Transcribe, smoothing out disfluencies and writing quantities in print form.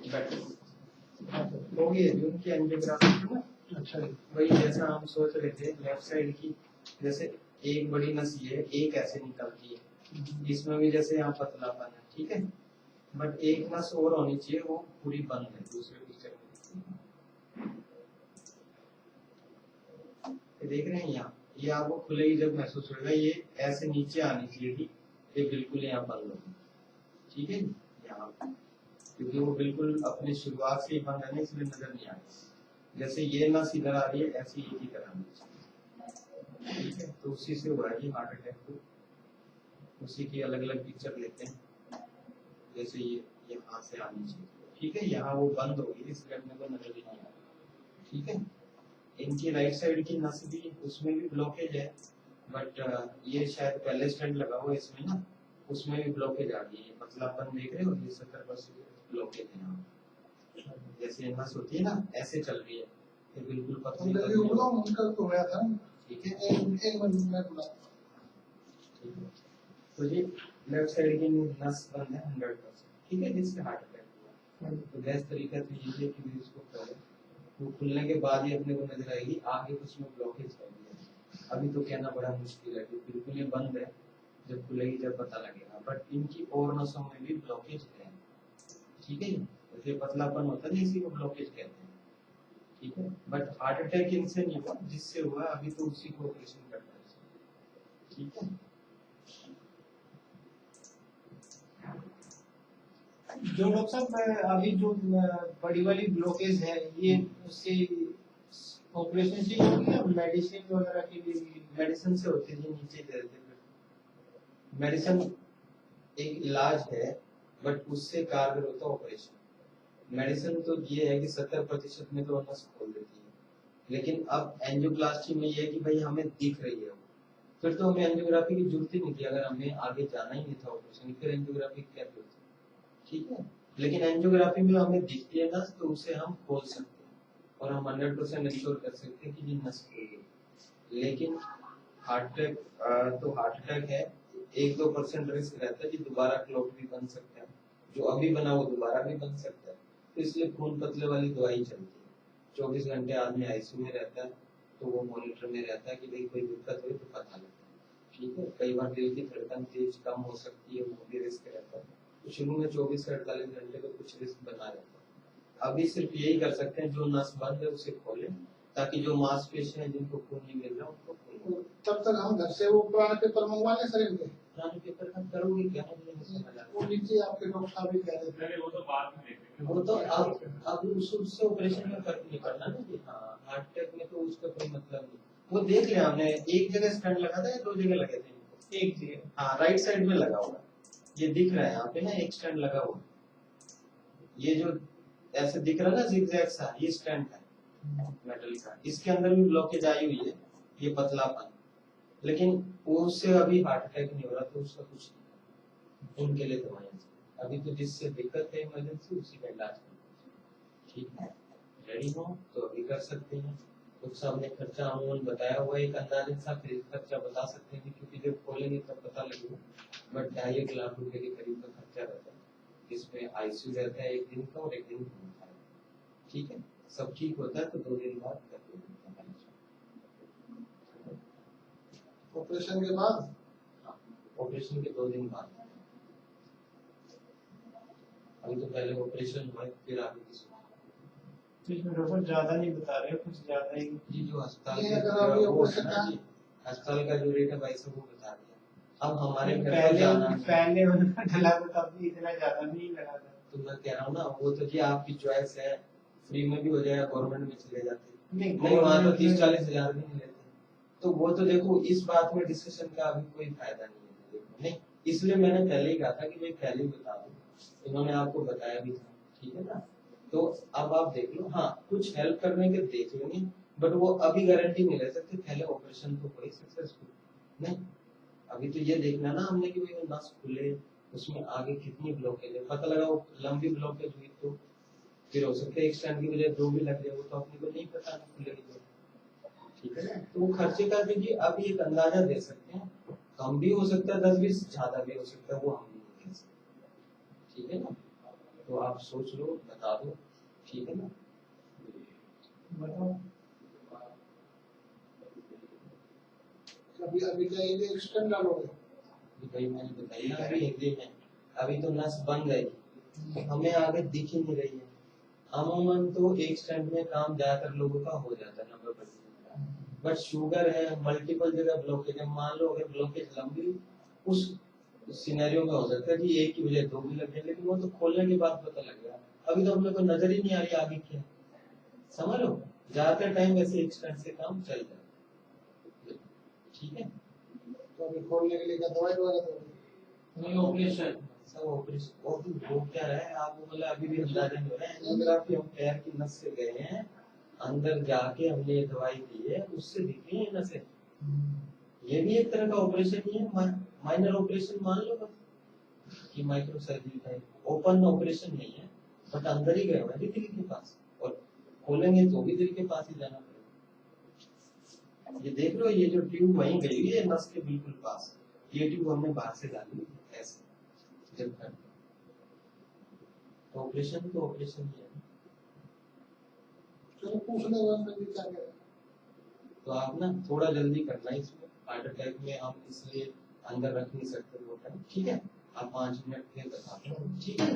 Better होगी जो उनकी एंजियोग्राफी है ना। अच्छा वही जैसा हम सोच रहे थे लेफ्ट साइड की, जैसे एक बड़ी नस ये एक ऐसे निकलती है, इसमें भी जैसे यहाँ पतलापन है, ठीक है, बट एक नस और होनी चाहिए, वो पूरी बंद है दूसरे पिक्चर में। देख रहे हैं यहाँ, ये आपको खुलेगी जब महसूस होगा, ये ऐसे नीचे आनी चाहिए थी, ये बिल्कुल यहाँ बंद होगी, ठीक है यहाँ, क्योंकि वो बिल्कुल अपनी शुरुआत से ही बंद है, इसलिए नजर नहीं आ रही। जैसे ये नस इधर आ रही है, ऐसी एक ही तरह ठीक है, तो उसी से हुआ है कि हार्ट अटैक को, उसी की अलग अलग पिक्चर लेते हैं। जैसे ये यहाँ से आनी चाहिए, ठीक है, यहाँ वो बंद होगी, इसलिए अपने को नजर ही नहीं आ रहा, ठीक है। इनकी राइट साइड की नस भी, उसमें भी ब्लॉकेज है, बट ये शायद पहले स्टेंट लगा हुआ है इसमें ना, उसमें भी ब्लॉकेज आ गई है, पतलापन देख रहे हो, ये 70% ब्लॉकेज है यहाँ। जैसे नस होती है ना, ऐसे चल रही है, ये बिल्कुल पतली तो गया था, ठीक है। एक मिनट में बुला, ठीक है, तो ये लेफ्ट साइड की नस बंद है 100%, ठीक है, जिससे हार्ट अटैक हुआ। तो बेस्ट तरीका तो ये है कि इसको पहले वो खुलने के बाद ही अपने को नजर आएगी, आगे कुछ में ब्लॉकेज है, अभी तो कहना बड़ा मुश्किल है कि बिल्कुल ये बंद है, जब खुलेगी जब पता लगेगा। बट इनकी और नसों में भी ब्लॉकेज है, ठीक है, जैसे पतलापन होता है इसी को ब्लॉकेज कहते हैं, ठीक है। बट हार्ट अटैक इनसे नहीं हुआ, जिससे हुआ अभी तो उसी को ऑपरेशन करना है, ठीक है। जो डॉक्टर साहब अभी जो बड़ी वाली ब्लॉकेज है, ये उससे ऑपरेशन से होगी या मेडिसिन वगैरह के लिए? मेडिसिन से होती है, नीचे दे देते हैं। मेडिसिन एक इलाज है, बट उससे कारगर होता है ऑपरेशन। मेडिसिन तो ये है कि 70% में तो नस खोल देती है, लेकिन अब एंजियोप्लास्टी में ये है कि भाई हमें दिख रही है, फिर तो हमें एंजियोग्राफी की जरूरत ही नहीं थी, अगर हमें आगे जाना ही नहीं था ऑपरेशन, फिर एंजियोग्राफी क्या जरूरत है, ठीक है। लेकिन एंजियोग्राफी में हमें दिखती है नस, तो उसे हम खोल सकते हैं और हम 100% इंश्योर कर सकते हैं कि ये नस खुल गई। लेकिन हार्ट अटैक तो हार्ट अटैक है, 1-2% रिस्क रहता है कि दोबारा क्लॉट भी बन सकता है, जो अभी बना वो दोबारा भी बन सकता है, तो इसलिए खून पतले वाली दवाई चलती है। 24 घंटे आदमी आईसीयू में रहता है, तो वो मॉनिटर में रहता है कि भाई कोई दिक्कत हुई तो पता लगता है, ठीक है। कई बार दिल की धड़कन तेज कम हो सकती है, वो भी रिस्क रहता है, तो शुरू में 24 से 48 घंटे का कुछ रिस्क बना रहता है। अभी सिर्फ यही कर सकते हैं, जो नस बंद है उसे खोलें, ताकि जो मांसपेशियां जिनको खून नहीं मिल रहा उनको खोलें। तब तक हम घर से वो पुराने पेपर मंगवा लें सर इनके? पुराने पेपर हम करोगे क्या? वो नीचे आपके डॉक्टर साहब भी कह रहे थे, वो तो बाद में देखेंगे, वो तो अब उससे ऑपरेशन में फर्क नहीं पड़ना ना कि हाँ हार्ट अटैक में तो उसका कोई मतलब नहीं। वो देख लिया हमने, एक जगह स्टेंट लगा था या 2 जगह लगे थे? एक जगह, हाँ राइट साइड में लगा हुआ, ये दिख रहा है यहाँ पे ना, एक स्टेंट लगा हुआ, ये जो ऐसे दिख रहा है ना जिगजैग सा, ये स्टेंट है मेटल का, इसके अंदर भी ब्लॉकेज आई हुई है, ये पतलापन, लेकिन उससे अभी हार्ट अटैक नहीं हो रहा, तो उसका कुछ नहीं, उनके लिए दवाइयां अभी तो जिससे दिक्कत है इमरजेंसी उसी का इलाज करना, ठीक है। रेडी हो तो अभी कर सकते हैं। डॉक्टर साहब ने खर्चा अमूमन बताया हुआ है, एक अंदाजन सा खर्चा बता सकते हैं, क्योंकि जब खोलेंगे तब पता लगेगा, बट 2.5 लाख रुपए के करीब का खर्चा रहता है, जिसमें आईसीयू रहता है 1 दिन का और 1 दिन का, ठीक है। सब ठीक होता है तो 2 दिन बाद कर देंगे ऑपरेशन के बाद, ऑपरेशन के 2 दिन बाद। अभी तो पहले ऑपरेशन हुआ, फिर आगे की डॉक्टर ज्यादा नहीं बता रहे, कुछ ज्यादा ही जी, जो अस्पताल का जो रेट है भाई सब वो बता दिया। अब हमारे पहले उनका ढला था, तब इतना ज्यादा नहीं लगा था, तो मैं कह रहा हूँ ना, वो तो जी आपकी चॉइस है, फ्री में भी हो जाएगा, गवर्नमेंट में चले जाते नहीं, वहाँ तो 30-40 हजार भी नहीं लेते, तो वो तो देखो इस बात में डिस्कशन का अभी कोई फायदा नहीं है, नहीं, इसलिए मैंने पहले ही कहा था कि भाई पहले ही बता दो, इन्होंने आपको बताया भी था, ठीक है ना। तो अब आप देख लो, हाँ कुछ हेल्प करने के देख लेंगे, बट वो अभी गारंटी नहीं ले सकते, पहले ऑपरेशन तो कोई सक्सेसफुल नहीं। अभी तो ये देखना ना हमने कि भाई नस खुले, उसमें आगे कितनी ब्लॉकेज है, पता लगा वो लंबी ब्लॉकेज हुई तो फिर हो सकता है एक स्टेंट की वजह 2 भी लग जाए, वो तो अपने को नहीं पता ना खुलेगी तो, ठीक है ना। तो वो खर्चे का देखिए अभी एक अंदाजा दे सकते हैं, कम भी हो सकता है 10-20, ज्यादा भी हो सकता है, वो हम नहीं कह सकते, ठीक है ना। तो आप सोच लो, बता दो, ठीक है ना? बताओ। अभी अभी क्या ये एक्सटेंड डालोगे? भाई मैंने बताई ना अभी एक दिन में, अभी तो नस बन गई, हमें आगे दिख ही नहीं रही है। अमूमन तो एक स्टेंट में काम ज्यादातर लोगों का हो जाता है 90%। बट शुगर है, मल्टीपल जगह ब्लॉकेज है, मान लो अगर ब्लॉकेज लंबी उस सिनेरियो में हो सकता है कि एक की वजह दो भी लग जाए, लेकिन वो तो खोलने के बाद पता लग गया। अभी तो हम लोग को नजर ही नहीं आ रही आगे क्या है। समझ लो, ज्यादातर टाइम वैसे एक स्टेंट से काम चल जाता है, ठीक है? तो अभी खोलने के लिए क्या दवाई वगैरह दोगे? नहीं, ऑपरेशन सब ऑपरेशन। और भी हो क्या रहा है आप मतलब अभी भी अंदाजा नहीं हो रहा है। एंजियोग्राफी हम पैर की नस से गए हैं, अंदर जाके हमने ये दवाई दी है, उससे दिख रही है नसें। ये भी एक तरह का ऑपरेशन ही है, माइनर ऑपरेशन मान लो बस कि माइक्रो सर्जरी है, ओपन ऑपरेशन नहीं है, बट अंदर ही गए हुए हैं दिल के पास, और खोलेंगे तो भी दिल के पास ही जाना पड़ेगा। ये देख लो, ये जो ट्यूब वहीं गई हुई है नस के बिल्कुल पास, ये ट्यूब हमने बाहर से डाली ऐसे जब कर, तो ऑपरेशन ही है। चलो पूछने के बाद मैं क्या करें? तो आप ना थोड़ा जल्दी करना इसमें, हार्ट अटैक में हम इसलिए अंदर रख नहीं सकते वो टाइम, ठीक है? आप 5 मिनट के बता दो, ठीक है?